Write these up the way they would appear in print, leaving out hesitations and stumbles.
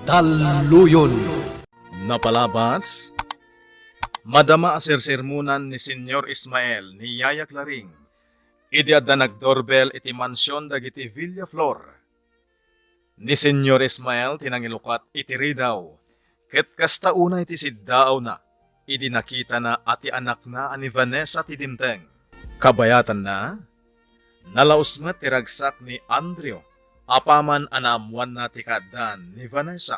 Daluyon. Napalabas, madama asirsermunan ni Senyor Ismael ni Yaya Claring. Idi adda nagdoorbell iti mansyon dagiti Villaflor. Ni Senyor Ismael tinangilukat iti ridaw. Ket kasta una iti siddaaw na. Idi nakita na ati anak na ani Vanessa ti dimteng. Kabayatan na, nalausmet ti ragsak ni Andrew. Apaman anamuan na ti kaddan ni Vanessa.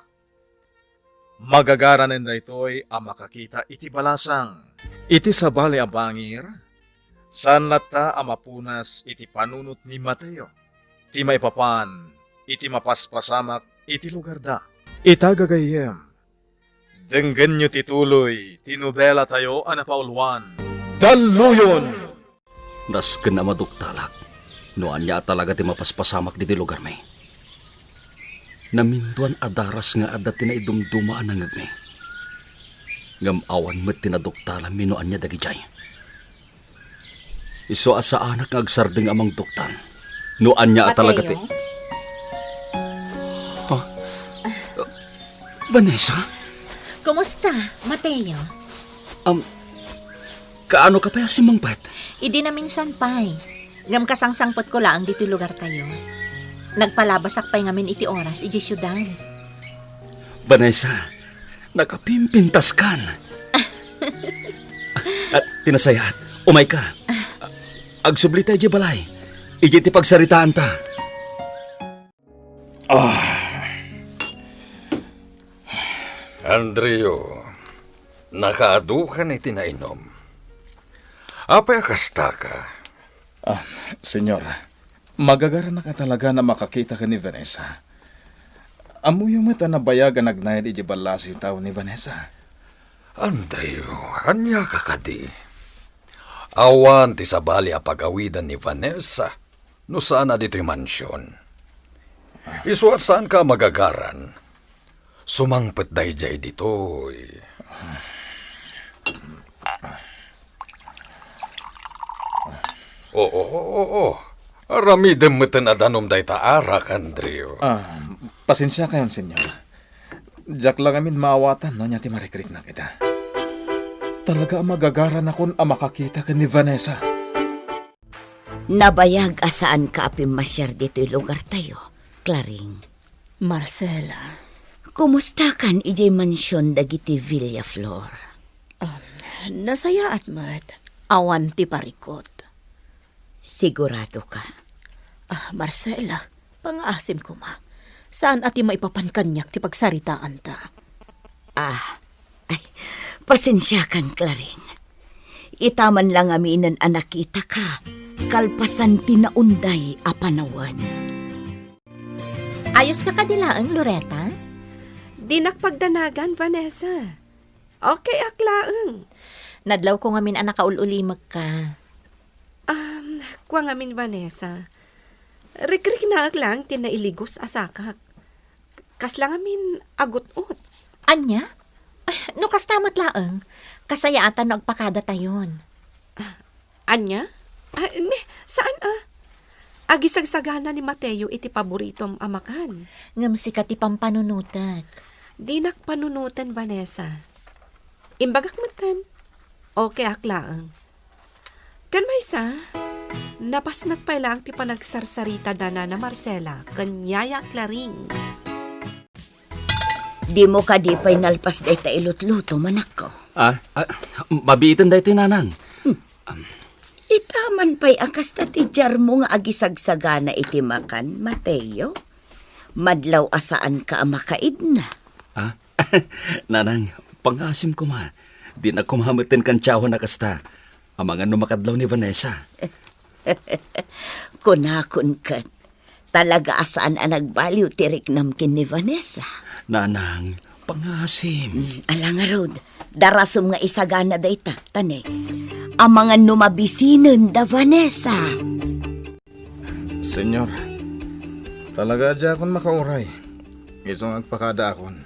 Magagaran nenda ito'y makakita iti balasang. Iti sabali a bangir, saan lata mapunas iti panunot ni Mateo. Ti maipapan, iti mapaspasamak iti lugar da. Itagagayem, denggen nyo tituloy, tinubela tayo anapaulwan. Daluyon! Nasken na maduktalak. Noan niya talaga ti mapaspasamak diti lugar may. Naminduan adaras nga adat tinaidumdumaan ng ngagmi. Ngam awan met tinaduktala minuan niya dagijay. Iso asa anak nga agsardeng amang duktan. Noan niya talaga ti... Huh? Vanessa? Kumusta, Mateo? Kaano ka pa si Mang Pat? Idi na minsan pa'y. Ngam kasangsangpot ko lang dito lugar tayo. Nagpalabasak pa'y ngamin iti oras iti syudad. Vanessa, nakapimpintas kan. At tinasayat, umay ka. Agsubli tayo di balay. Iji ti pagsaritaan ta. Andrio, nakaadukan iti nainom. Apay kasta ka? Senyor, magagara na ka talaga na makakita ka ni Vanessa. Amuyo mo na bayagan nagnayad iji balasi tao ni Vanessa. Andrio, anya ka kadi? Awan ti sabali a pagawidan ni Vanessa no saan na dito'y mansyon. Isuat saan ka magagaran? Sumangpet dayjay dito'y. Oo. Aramidem meten adanom day taarak, Andrio. Pasensya kayon, senyor. Diyak lang amin maawatan no niya ti marikrik na kita. Talaga magagaran akon makakita ka ni Vanessa. Nabayag asaan ka apim masyar dito'y lugar tayo, Claring. Marcela. Kumusta kan ijay mansyon dagiti Villaflor? Nasaya at mat. Awan ti parikot. Sigurado ka? Marcela, pang-asim ko ma. Saan ati maipapankanyak ti pagsaritaan ta? Pasensya kan, Claring. Itaman lang aminan anakita ka. Kalpasan tinaunday apanawan. Ayos ka kadilaang, Loretta? Dinakpagdanagan, Vanessa. Okay, aklaang. Nadlaw ko ngamin anak kaululimag ka. Kwa ngamin, Vanessa. Rikrik na lang tinailigos asakak. Kaslang amin agot-ot. Anya? No kastamat laang. Kasayaatan no agpakada tayon. Anya? Saan Agisagsagana ni Mateo iti paboritom amakan. Ngam sikat ti pampanunutan. Dinak panunutan, Vanessa. Imbagak matan. Okay, aklaang. Kan may sa, napasnak pa lang ti panagsarsarita dana na Marcela, kanyaya Claring. Di mo ka di pa'y nalpas day ta ilutluto, manak ko. Mabiitan da ito nanang. Itaman pa'y akas tatijar mo nga agisagsagana iti makan, Mateo. Madlaw asaan ka makaid na. Nanang, pangasim ko ma. Di na kumamatin kan tiyawan na kasta. Ang mga numakadlaw ni Vanessa. Kunakun kat. Talaga asaan ang nagbaliw tirik namkin ni Vanessa. Nanang, pangasim. Alang rod, darasom nga isagana dayta, tane. Ang mga numabisinon da Vanessa. Senyor, talaga dya akon makauray. Isong agpakada akon.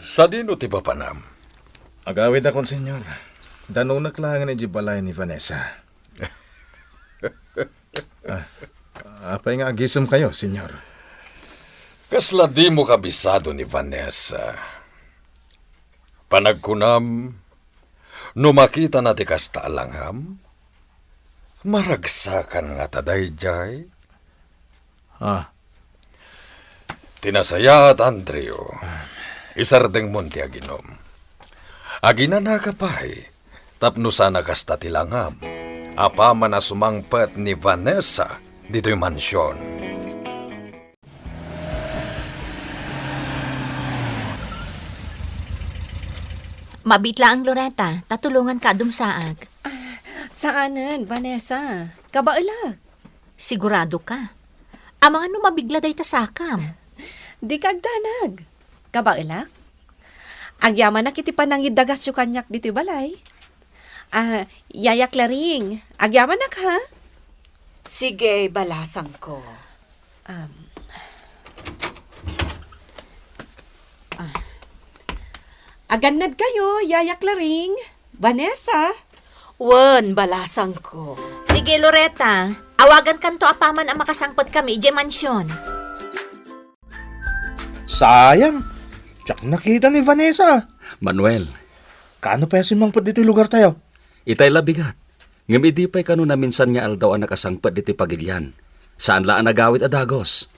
Sa dino ti bapanam? Agawid akon, senyor. Danunak lang ni balay ni Vanessa. Apay nga agisem kayo, senyor. Kasla di mo kabisado ni Vanessa. Panagkunam, no makita na ti kasta alangham, maragsakan nga taday jay. Ah, Tinasaya at Andreo, isardeng mo ti aginom. Agina na kapay, tapno sana kasta tilangham, apa man na sumangpat ni Vanessa dito'y mansyon. Mabitla ang Loretta, tatulungan ka dumsaag. Saanan, Vanessa? Kabailag. Sigurado ka. Amang ano mabigla day tasakam. Di kagdanag. Kabailag? Agyaman na kiti panangidagas yu kanyak dito balay. Yaya Claring, agyaman na ka? Sige, balasang ko. Aganad kayo, Yaya Claring. Vanessa? Wen, balasang ko. Sige, Loretta. Awagan kanto apaman ang makasangpot kami, ije mansyon. Sayang. Tsak nakita ni Vanessa. Manuel, Kano pa simangpot dito yung lugar tayo? itay labigat. Ngam idi pa'y kano na minsan nga aldaw ang nakasangpad diti pagilyan. Saan laan nagawid adagos?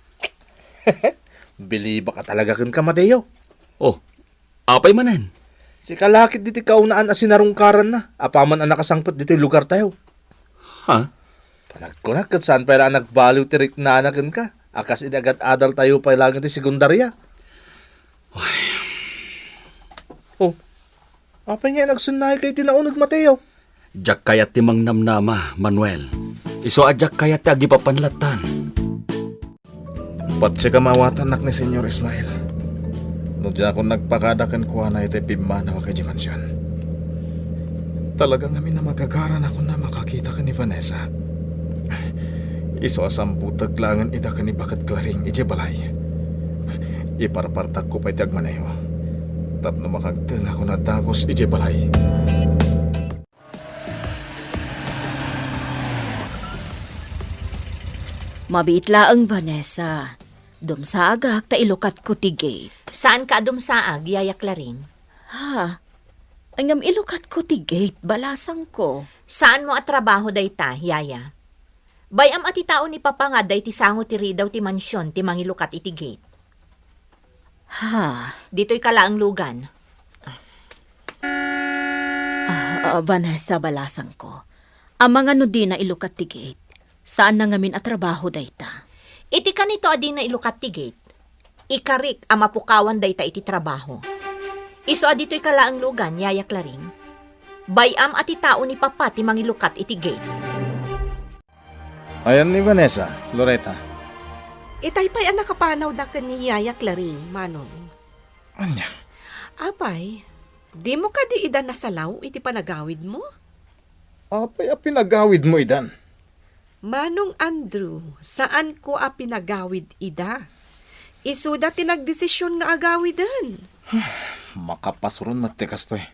Biliba ka talaga kan ka, Mateo. Oh, apay manen. Si kalakit diti kaunaan asinarungkaran na. Apaman ang nakasangpot dito yung lugar tayo. Ha? Panagkunak kat saan pa lang nagbaliw tirik na anakan ka. Akas idagat adal tayo pa lang iti sekundarya. Oh, apay nga nagsunay kay tinaunag, Mateo. Jak kayat timang namnama, Manuel. Iso ajak kayat ti agipapanlatan. patsi ka mawatanak ni Senyor Ismael. No dyan ako nagpakadakan kuha na iti pimana wa kay Dimansyon. Talagang amin na magagaran ako na makakita ka ni Vanessa. Iso asamputag langan ida ka ni Bakat Claring ije balay. Iparpartak ko pa iti agmanayo. Tapno makagteng ako na dagos ije balay. Mabitla ang Vanessa. Dumsaagak ta ilukat ko ti gate. Saan ka dumsaag, Yaya Claring? Ha? Angam ilukat ko ti gate, balasang ko. Saan mo at trabaho day ta, Yaya? Bayam ati tao ni Papa nga day ti sango ti ridaw ti mansyon ti mangilukat iti gate. Ha? Dito'y kalaang lugan. Vanessa, balasang ko. Amang ano di na ilukat ti gate. Saan na ngamin at trabaho dayta? Iti kanito adi na ilukat ti gate. Ikarik ang mapukawan dayta iti trabaho. Iso adito'y kalaang lugan, Yaya Claring. Bayam ati tao ni Papa ti mangilukat iti gate. Ayan ni Vanessa, Loretta. Itay pa'y ang nakapanaw da ka ni Yaya Claring, Manong. Anya? Apay, di mo ka di ida nasalaw iti panagawid mo? Apay a pinagawid mo idan. Manong Andrew, saan ko a pinagawid ida? Isuda tinagdesisyon nga agawidan. Makapasuron matikas to eh.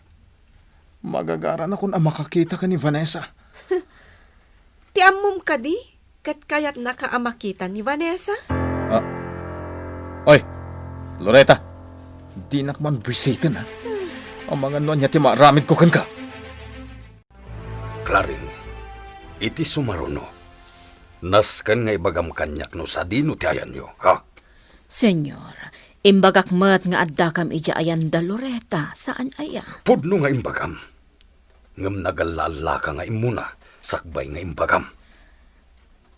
Magagaran ako na makakita ka ni Vanessa. Ti ammom ka di, kat kayat nakaamakita ni Vanessa? Oy, Loretta. Di nakman bwisitin ha. Ang mga noon niya ti maramid ko kan ka. Claring, iti sumaruno. Naskan nga ibagam kanyak no sa dino ti ayan nyo, ha? Senyor, imbagak mat nga adda kam ija ayan da Loretta. Saan aya? Pudno nga imbagam. Ngam nagalala ka nga imuna, sakbay nga imbagam.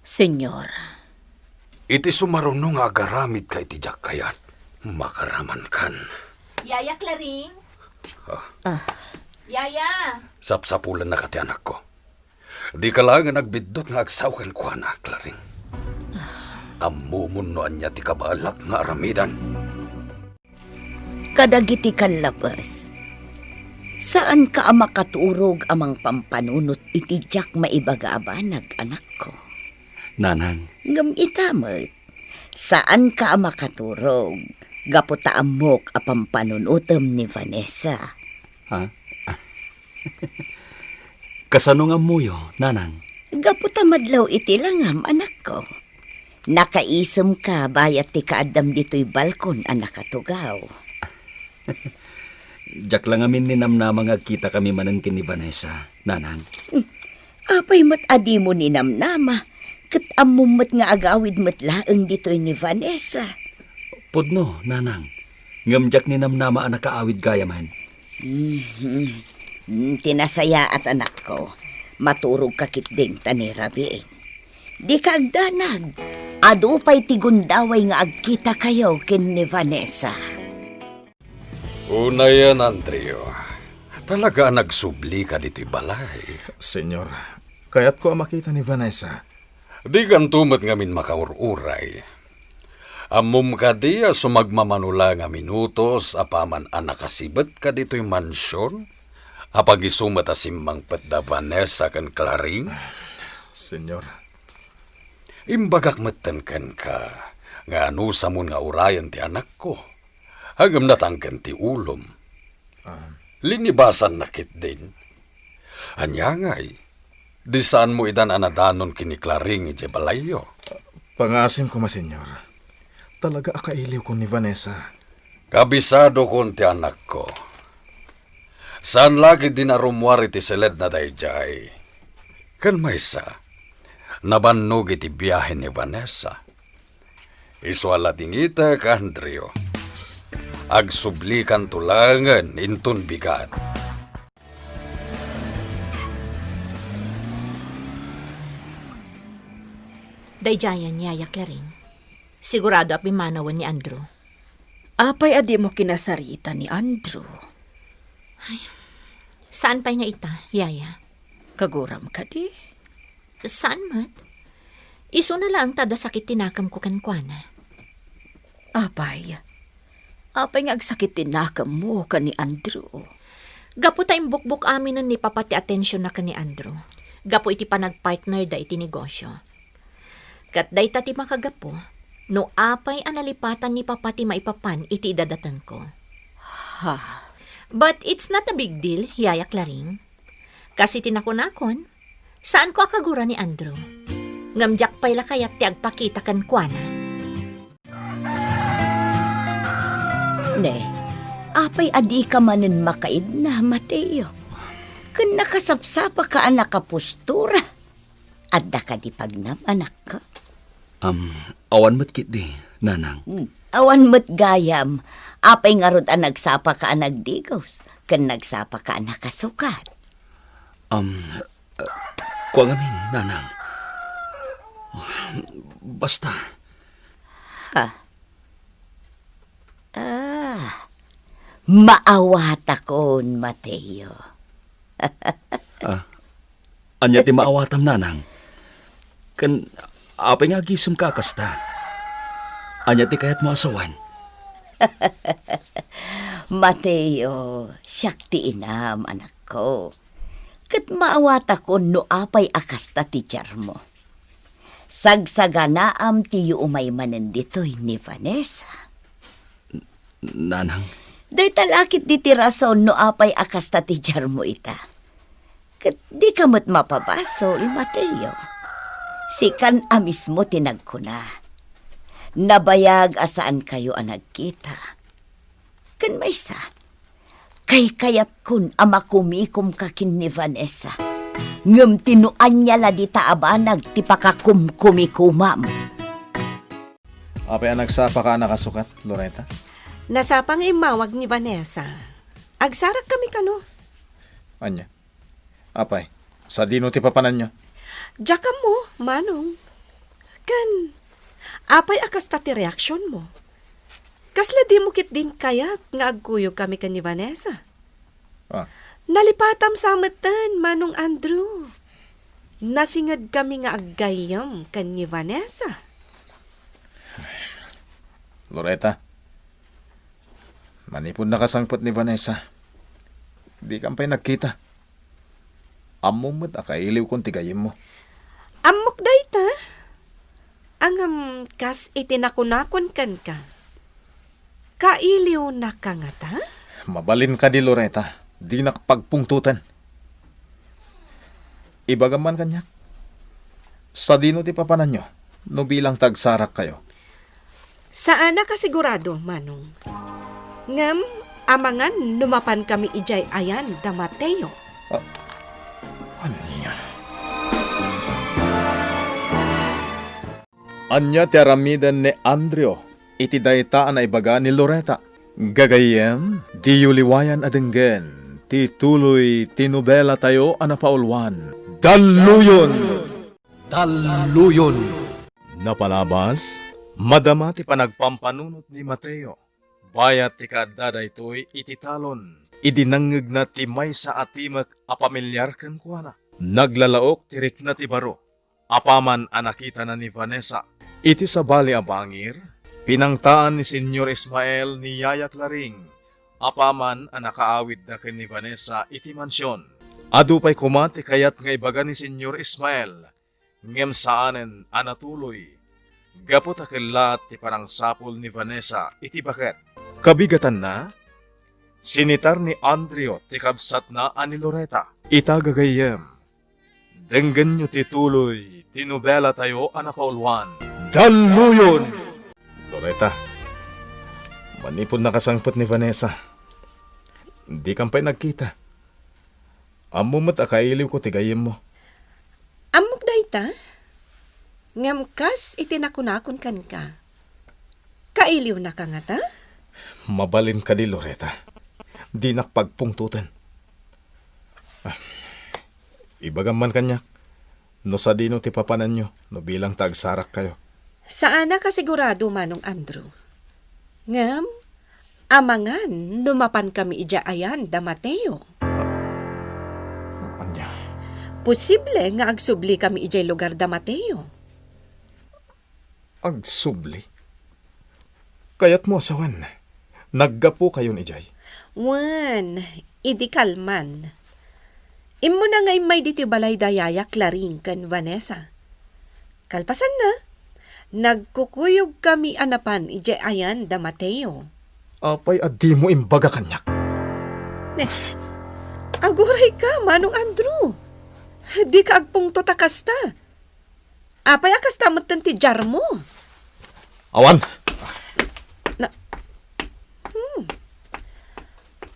Senyor, Iti sumaruno nga agaramid ka iti kayat. Makaraman kan. Yaya Claring? Yaya! Sapsapulan na ka ti anak ko. Di ka lang nga nagbidot nga agsawakan ko na, Claring. Amumunuan niya ti kabalak nga aramidan. kadagiti kan labas. Saan ka makaturog amang pampanunot iti jak maibagaabanag, anak ko? Nanang, Ngam itamot, saan ka makaturog? Gaputa amok a pampanunutom ni Vanessa. ha? Kasano nga muyo, nanang? Gaputa madlaw iti langam, anak ko. Nakaisem ka bayat ti kaadam dito'y balkon ang nakatugaw. Jak lang amin ni namnama nga kita kami manangkin ni Vanessa, nanang. Apay mat adi mo ni namnama. Kat amumot nga agawid mat laeng dito'y ni Vanessa. Pudno, nanang. Ngamjak ni namnama ang nakaawid gaya man. Tinasaya at anak ko. Maturog kakit din tani Rabi. Di ka agdanag. Ado pa'y tigundaway nga agkita kayo kin ni Vanessa. Una yan, Andreo. Talaga nagsubli ka dito'y balay. Senyor, kaya't ko ang makita ni Vanessa. Di gantumat ngamin makaururay. Amum ka di sumagmamanula nga minutos apaman nakasibet ka dito'y mansyon? Apag isumat asimmang petda Vanessa kan Claring? Senyor, Imbagak meten kan ka, nga anusamon nga urayan ti anak ko. Hagam natangken ti ulom. Linibasan nakit din. Anya ngay, di saan mo idan anadanon kini Claring ije balayo? pangasim ko senyor. Talaga akailiw ko ni Vanessa. Kabisado kon ti anak ko. Saan lagi dinarumwari ti seled na dayjay? Kan maysa, nabannog iti biyahe ni Vanessa. Iswala dingita ka, Andreo. Agsublikan tulangan intun bigat. Dayjayan Yaya Claring. Sigurado apimanawan ni Andrew. Apay adi mo kinasarita ni Andrew. Saan pa'y nga ita, Yaya? Kaguram ka di. Saan mat? Iso na lang tada sakit tinakam ko kankwana. Apay nga agsakit tinakam mo ka ni Andrew. Gapo tayong bukbuk amin nun ni papati atensyon na ka ni Andrew. Gapo iti panagpartner da iti negosyo. Kat day tati makagapo, no apay analipatan ni papati maipapan iti idadatang ko. Ha? But it's not a big deal, Yaya Claring. Kasi tinakunakon, saan ko akagura ni Andrew? Ngamjak pa'y lakayat ti agpakita kan kuana. Ne, apay adi ka manin makaid na, Mateo. Kun nakasapsapa ka ang nakapostura. Adda ka di pagnam, anak ka. Awan mo't kit di, nanang. Awan mo't gayam. Apay nga rod ang nagsapa ka ang nagdigos. Kan nagsapa ka ang nakasukat. Kuwang amin, nanang. Basta, Maawat akon, Mateo. anya ti maawatam, nanang. Kan, apay nga gisum ka kasta. Anya ti kayat mo asawan. Mateo, siyak ti inam, anak ko. Kat maawat ako no apay akasta ti tiyar mo. Sagsaganaam ti umay manen dito'y ni Vanessa. Nanang, Day talakit di ti rason no apay akasta ti tiyar mo ita. Kat di kamot mapabasol, Mateo. Sikan amis mo tinagkuna. Nabayag asaan kayo ang nagkita. Kan maysa, kay kayat kun amakumikom kakin ni Vanessa. Ngem tinuan niya la di taabanag ti pakakumkumikumam. Apay ang nagsapa ka nakasukat, Loretta? Nasapang imawag ni Vanessa. Agsarak kami kano. Anya? Apay, sa dino ti papanan nyo? Diyaka mo, manong. Kan, apay akas ti reaksyon mo. Kasla di mo kit din kayat nga agkuyog kami kan ni Vanessa. Ah, Nalipatam sa amatan, manong Andrew. Nasingad kami nga aggayam kan ni Vanessa. Loretta, manipod nakasangpot ni Vanessa. Di kampay nagkita. Amumot akailiw kong tigayim mo. Amok day ta. Angam kas itinakunakon kan ka. Kailiw na ka nga ta? Mabalin ka di Loretta, di nakapagpungtutan. Ibagaman kanya. Sa dino ti papanan nyo, no bilang tagsarak kayo. Saan na kasigurado, Manong? Ngam, amangan numapan kami ijay ayan da Mateo. Anya? Anya ti aramidan ni Andrio, iti dayta na ibaga ni Loreta. Gagayem, di yuliwayan adenggen, ti tuloy tinubela tayo anapaulwan. Daluyon! Daluyon! Napalabas, madama ti panagpampanunot ni Mateo. Bayat ti kadada ito'y ititalon. Idinangeg na ti may sa atimak a pamilyar ken kuana. Naglalaok tirik na ti baro. Apaman anakita na ni Vanessa. Iti sa bali a bangir, pinangtaan ni Senyor Ismael ni Yaya Claring. Apaman anakaawid na ken ni Vanessa iti mansyon. Adu pa'y kumati kayat nga ibaga ni Senyor Ismael. Ngem saanen anatuloy. Gapot akilat ti parang sapol ni Vanessa iti baket. Kabigatan na, sinitar ni Andrio ti kabsat na ani Loreta. Itagagayem, denggan nyo ti tuloy, tinubela tayo anapaulwan. Daluyon! Loreta, manipod na kasangpot ni Vanessa. Hindi kampay nagkita. Amo mo't akailiw ko tigayem mo. Amok dayta? Ngam kas itinakunakon kan ka. Kailiw na ka nga ta? Mabalin ka di, Loreta. Di nakpagpungtutan. Ibagan man kanyak. No sa dino ti papanan nyo, no bilang tagsarak kayo. Saan na kasigurado, Manong Andrew? Ngam, amangan numapan kami ija ayan da Mateo. Anya? Posible nga agsubli kami ijay lugar da Mateo. Agsubli? Kayat mo asawan. Naggapo kayo ni Jay. Wan, idi kalman. Imo na ngay may diti balay dayaya Claring kan Vanessa. Kalpasan na, nagkukuyog kami anapan ije ayan da Mateo. Apay adi mo imbaga kanyak. Aguray ka, Manong Andrew. Di ka agpungto takasta. Apay akasta mo ti jar mo. Awan!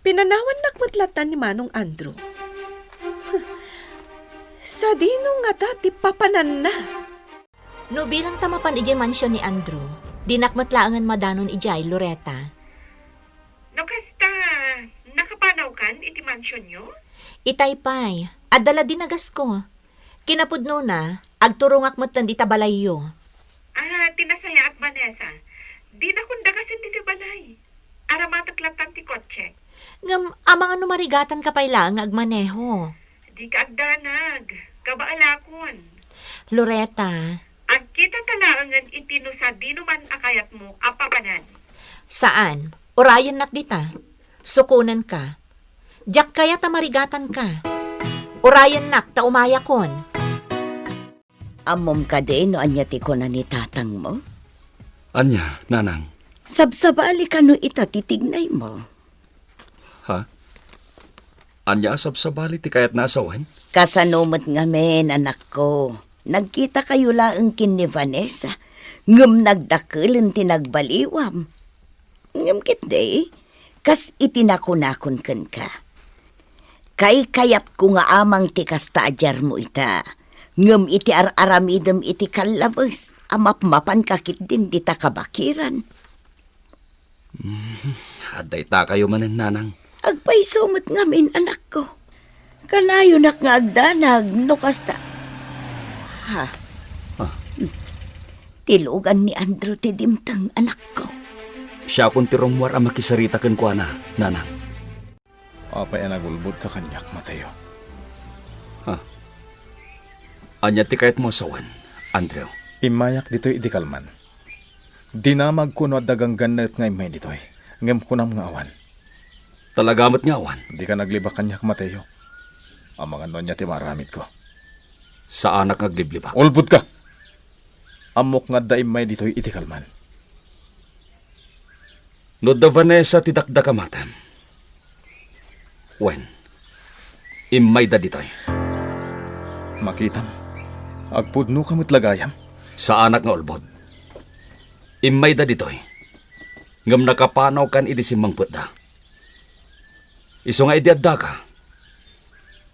Pinanawan nakmatlatan ni Manong Andrew. Sa dino nga dati papanan na. No bilang tamapan ijay mansyon ni Andrew, dinakmatlaangan madanon ijay Loreta. No kasta, nakapanaw kan iti mansyon nyo? Itaypay, adala dinagas ko. Kinapudno na, agturungak matan di tabalayyo. Tinasaya at Vanessa. Di na kundagasin iti balay. Aramataklatan ti kotse. Ngam, amang ano marigatan ka pailang agmaneho. Di ka agdanag. Kabaalakon. Loreta, Agkita talaangan itino sa di naman akayat mo apapanan. saan? Orayan nak dita. Sukunan ka. Diyak kaya tamarigatan ka. Orayan nak ta umayakon. Amom ka din no anya ti ko na ni tatang mo. Anya, nanang? Sabsabali ka no ita titignay mo. Ha? Anya sabsabali ti kayat nasawan? Kasanumot nga men, anak ko. Nagkita kayo laeng kin ni Vanessa. Ngam nagdakulen ti nagbaliwam. Ngam kit day, kas itinakunakon ken ka. Kay kayat ko nga amang ti kasta ajar mo ita. Ngam iti aramidem iti kalabas. Amap-mapan kakit din di takabakiran. Aday ta kayo manen, nanang. Agpaisumot nga min, anak ko. Kanayo nak nga agdanag, no kasta. Ha? Tilugan ni Andrew ti dimtang, anak ko. Siya kung tirongwar ang makisarita ken kwa na, nanang. Apay nagulbod ka kanyak, Mateo. Anya ti kayat mo asawan, Andrew. Imayak dito'y idikalman. Dinamag kuno at dagang ganat ngay may dito'y. Ngem kunam nga awan. Talagamat nga awan. Di ka naglibak kanyak, Mateo. Ang mga nonya ti maramit ko. Sa anak nagliblibak. Ulbod ka! Amok nga daim may dito'y idikalman. No da Vanessa ti dakdakamatam. Wen, imay da ditoy. Makitam. Agpudno kamit lagayam. sa anak nga ulbod. Imay da ditoy, ngam nakapanaw kan idi simmangput da. Iso nga idiadda ka,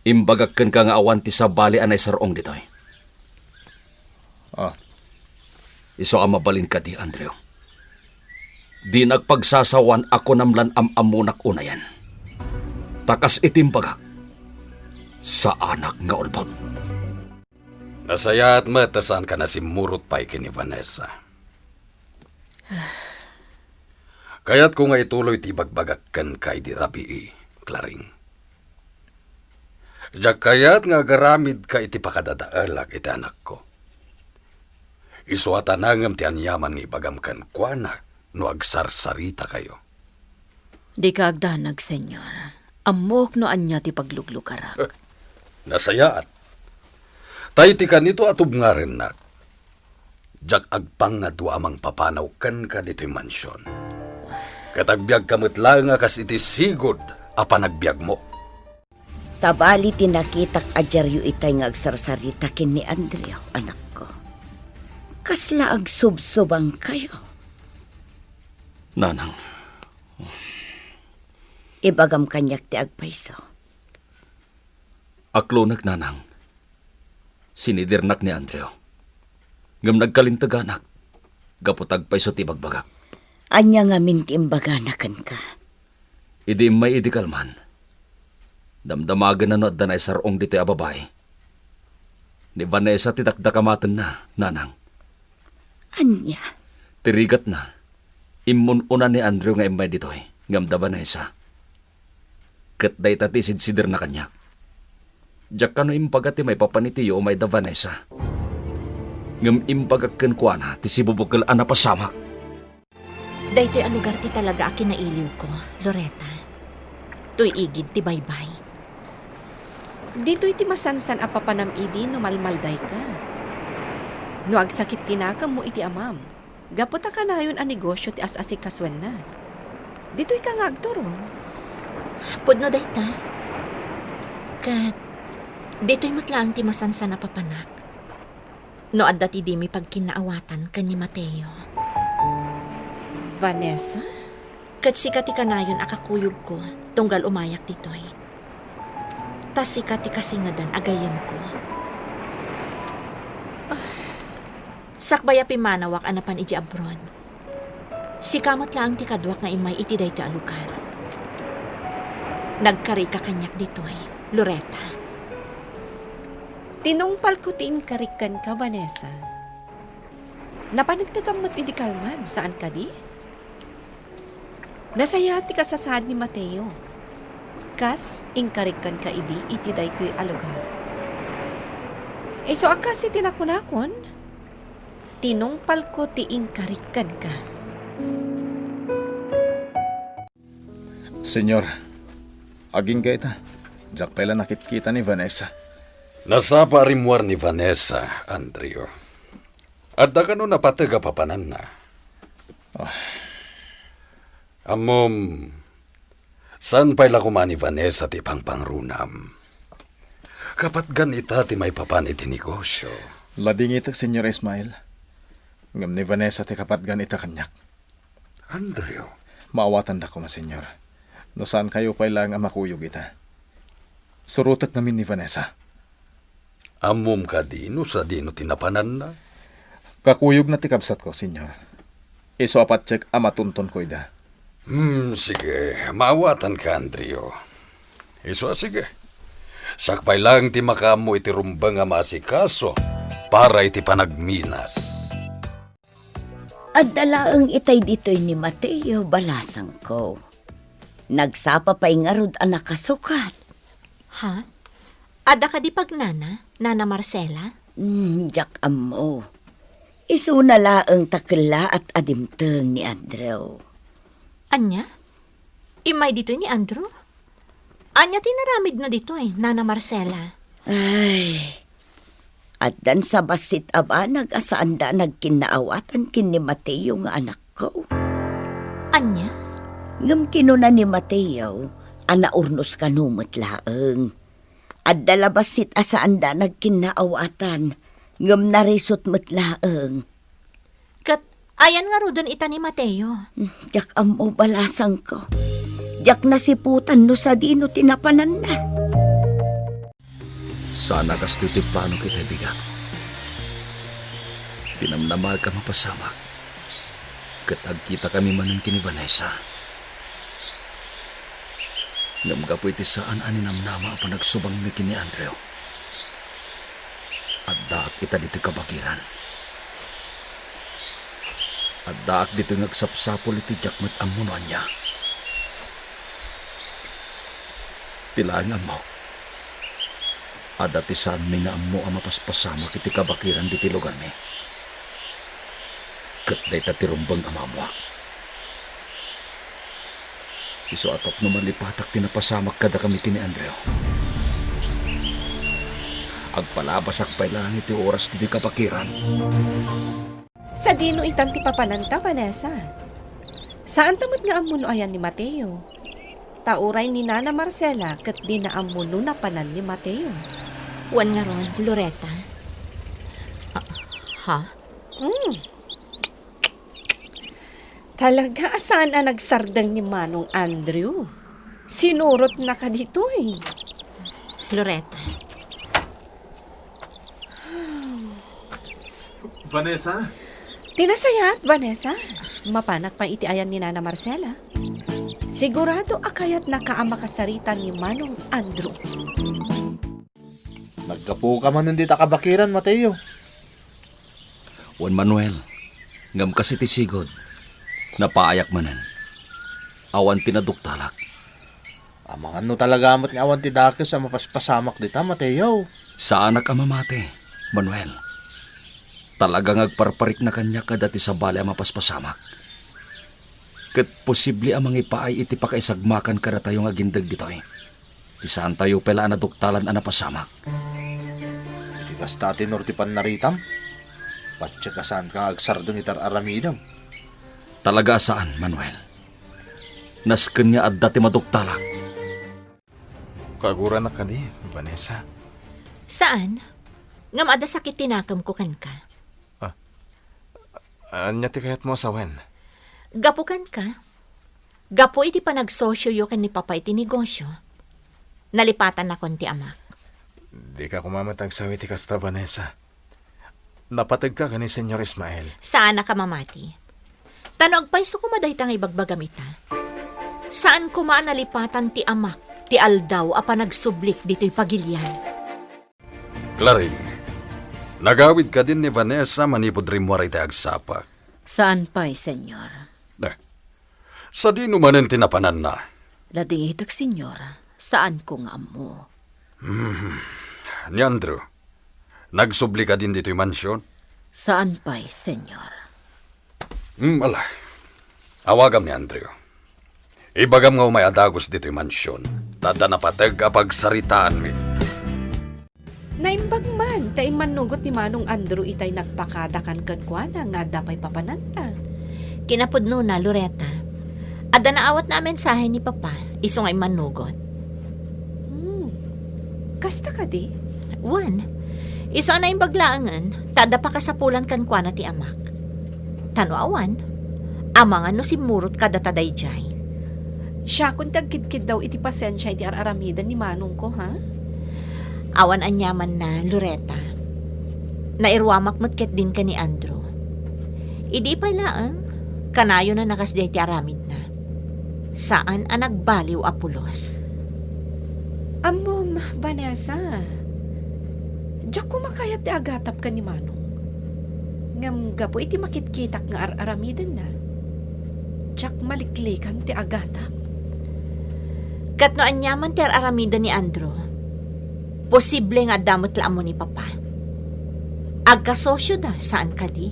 imbagakkan ka nga awan ti sabali anay sarong ditoy. Ah, Iso ang mabalin ka di, Andrew. Di nagpagsasawan ako namlan amamunak unayan. Takas itimbagak sa anak nga ulbod. Nasaya at matasan ka na si Murot pa'y kini Vanessa. Kaya't kung nga ituloy tibagbagakkan kay di rabii, Claring. Diyak kaya't nga garamid ka iti pakadadaalag iti anak ko. Isuata nangam ti anyaman nga ibagamkan kwa na no agsarsarita kayo. Di ka agdanag, senyor. Amok no anya ti pagluglugarak. Nasayaat. Tay ti kanito atub nga rin na. Diyak agpang nga duamang papanaw kan ka dito'y mansyon. Katagbiag kamot lang nga kas iti sigod a panagbiag mo. Sa bali tinakitak adyaryo itay nga agsarsarita kin ni Andrea, anak ko. Kasla ag subsubang kayo. Nanang, Ibagam kanyak ti agpaiso. aklonag nanang. Sinidirnak ni Andrew. Ngam nagkalintaganak, gaputag pa iso ti bagbagak. Anya nga minti imbaganakan ka. Idi may idi kalman. Damdamagan na no at danay sarong dito'y ababay. Ni Vanessa tidakdakamatan na, nanang. Anya? Tirigat na. Imununa ni Andrew nga imay dito'y, ngam da Vanessa. Kat day tatisid sidir na kanya. Diyak ka no impagati may papanitiyo o may da Vanessa. Ngam impagakkan kwa na, ti si bubukal ana pasamak. Daytoy ang lugar ti talaga akin nailiw ko, Loretta. Tuy igid ti baybay. Dito iti masansan a papanam idi no malmalday ka. No agsakit tinaka mo iti amam. Gapota ka na yun ang negosyo ti as-asikaswen na. Dito'y ka nga agturong. Pudno dayta. Kat, dito'y matlaang ti masansan na papanak. No adda ti di mi pagkinaawatan kan ni Mateo. Vanessa? Kat sika ti kanayon akakuyog ko, tunggal umayak dito'y. Tas sika ti kasingadan agayem ko. Sakbaya pimanawak anapan iti abroad. Sikamot lang ti kadwak nga imay iti dayta a lugar. Nagkari ka kanyak dito'y, Loretta. Tinungpal ko ti inkarikan ka, Vanessa. Napanagtagamot iti kalman, saan ka di? Nasaya ti kasasad ni Mateo. Kas, inkarikan ka iti daytoy a lugar. So akas iti nakunakon, tinungpal ko ti inkarikan ka. Senyor, aging ka ita. Diyak pala nakitkita ni Vanessa. Nasapa rimwar ni Vanessa, Andrew. At da ka no napataga papanan na. Amom, saan pala kuman ni Vanessa ti pangpangrunam? Kapat ganita ti may papan iti negosyo. Lading ita, Senyor Ismael. Ngam ni Vanessa ti kapat ganita kanyak. Andrew, Maawatan da ko, Senyor. No saan kayo pala ang makuyog ita. Surutat namin ni Vanessa. amom ka dino sa dino tinapanan na. Kakuyog na ti kabsat ko, Senyor. Iso apat check amatunton ko ida. Sige, maawatan ka, Andrew. Iso, sige. Sakpay lang ti makamo iti rumbang nga masikaso para iti panagminas. At dalaang itay dito'y ni Mateo balasang ko. Nagsapa pa'y ngarod ang nakasukat. Ha? Ada ka di pagnana, Nana Marcela? Diyak amo. Isuna laang takla at adimteng ni Andrew. Anya? Imay dito ni Andrew? Anya tinaramid na dito Nana Marcela. Ay, at dan sa basit aba nag-asaanda nagkinaawatan kin ni Mateo nga anak ko. Anya? Ngam kinuna ni Mateo, anaurnos kanumot laeng. At dalabasit asaanda nagkinaawatan, Ngam narisot mo't laeng. Kat, ayan nga ro doon ita ni Mateo. Jak amo balasang ko. Jak nasiputan no sa dino tinapanan na. Sana kas ti plano kita bigat. Tinamnamag ka mapasamak. Katag kita kami manin kini Vanessa. Namga po iti saan ani namnama pa nagsubang ni kini Andrew. At daak kita dito kabagiran. At daak dito ngagsapsapol iti jakmat amunuan niya. Tilaan nga mo. At dati saan mi nga amo ang mapaspasamak iti kabagiran diti lugar mi. Kat day tatirumbang amamuak. Iso atok naman lipatak tinapasamak kada kami kini Andrew. Agpalabasak pa lang iti oras diti kabagiran. Sa dino itan ti papananta, Vanessa. Saan tamad nga amuno ayan ni Mateo? Tauray ni Nana Marcela kat di na amuno na panan ni Mateo. Wan nga ron, Loretta. Ha? Talaga saan ang nagsardang ni Manong Andrew? Sinurot na ka dito eh. Loretta. Vanessa? Tinasayat, Vanessa. Mapanak pa iti ayan ni Nana Marcela. Sigurado akayat nakaama kasaritan ni Manong Andrew. Nagkapo ka man hindi takabakiran, Mateo. Juan Manuel, ngam kasi ti sigod. Napaayak manan. Awan tinaduktalak. Amangan no talaga amat nga awan ti dakes sa mapaspasamak dita, Mateo. Sa anak amamate, Manuel. Talagang agparparik na kanya kadati sa bali ang mapaspasamak. Kat posible amang ipaay iti pakaisagmakan kada tayong agindag dito eh. Ti saan tayo pala na duktalan ang napasamak. Iti basta tinortipan naritam. Patsa ka saan kang agsardong itar aramidam. Talaga saan, Manuel? Nasken niya at dati maduktalak. Kagura na ka di, Vanessa. Saan? Ngam ada sakit tinakam ko kan ka. Anya ti kayat mo asawen? Gapo kan ka. Gapo iti panagsosyo yo kan ni Papa iti negosyo. Nalipatan na kon ti amak. Di ka kumamatag sa ti kasta, Vanessa. Napatag ka ni Senyor Ismael. Saan na ka mamati? Tanog pa'y so kumaday tang ibagbagamita. Saan kumaan nalipatan ti amak, ti aldaw a panagsublik dito'y pagilyan? Clarin, nagawid ka din ni Vanessa manipod rin mo rin agsapa. Saan pa'y, senyor? Sa di numanin tinapanan na. Lading itak, senyora. Saan ko nga mo? Ni Andrew, nagsubli ka din dito'y mansyon? Saan pa'y, senyor? Ala, awagam ni Andrew. Ibagam nga umay adagos dito'y mansyon. Tada napatag kapag saritaan mi. Naimbag man, tay manugot ni Manong Andrew itay nagpakadakan kadkwana nga dapay papananta. Kinapudno na, Loretta. Ada na awat na mensahe ni Papa, iso nga'y manugot. Kasta ka di? Wan, iso na yung baglaangan, tada pa kasapulan kan kwa na ti amak. Tano awan, amangan no si Murot kada taday jay. Siya kung tagkidkid daw iti pasensya iti araramidan ni Manong ko, ha? Awan anyaman na, Loretta. Nairwamak matket din ka ni Andrew. Idi pa laang, kanayo na nakasday ti aramid na. Saan ang nagbaliw apulos? Amom, Vanessa. Diyak kumakayat ti agatap ka ni Manong. Ngam gapo iti makitkitak nga araramidan na. Diyak maliklikan ti agatap. Kat no anyaman ti aramidan ni Andrew, posible nga damot laamo ni Papa. Agkasosyo da, saan ka di?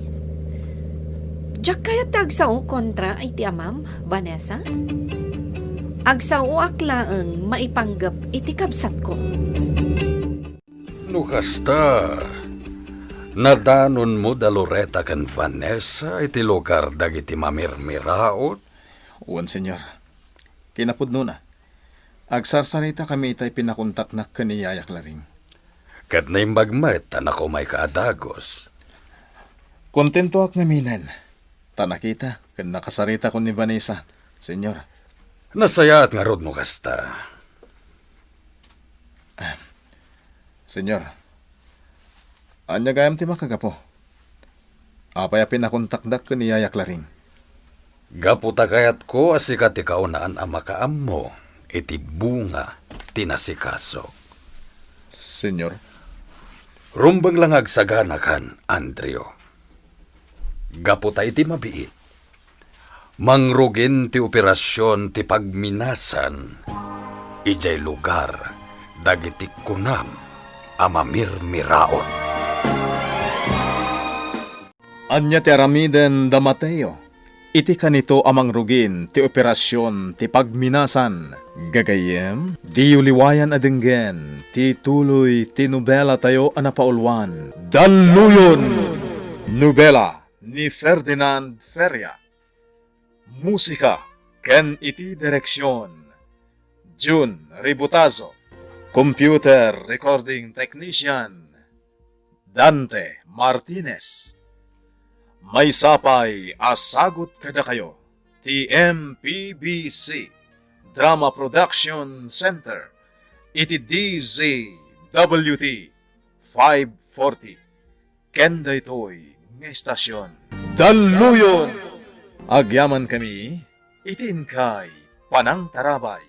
Diyak kaya tagsao kontra ay ti amam, Vanessa? Agsao aklaang maipanggap iti kabsat ko. Nukasta, nadanon mo da Loretta kan Vanessa iti lugar dagiti mamirmiraot? Uwan, senyor. Kinapudno na. Agsarsarita kami itay pinakontak na kaniyayak laring. Kat na imbagmat, anak ko may kaadagos. Kontento ak ngaminan. Tanakita, kan nakasarita ko ni Vanessa, senyor. Nasaya at nga rod no kasta. Senyor, anya gayam ti makagapo. Apay pinakontakdak ko ni Yaya Claring. Gaputa kayat ko asikat ikaw naan ang makaam mo, iti bunga tinasikaso. Senyor, Rumbang lang agsaganakan, Andrew. Gaputa iti mabiit. Mangrugin ti operasyon ti pagminasan. Ijay lugar, dagiti kunam, amamirmiraot. anya ti aramiden da Mateo. Iti kanito amang rugin ti operasyon ti pagminasan. Gagayem, di uliwayan adenggen, ti tuloy ti nobela tayo anapaulwan. Daluyon! Nobela ni Ferdinand Feria. Musika, ken iti direksyon. June Ributazo. Computer Recording Technician. Dante Martinez. May sapay asagot kada kayo. TMPBC Drama Production Center. Iti DZWT 540. Kenda ito'y ng estasyon. Daluyon! Agyaman kami, itin kay Panang Tarabay.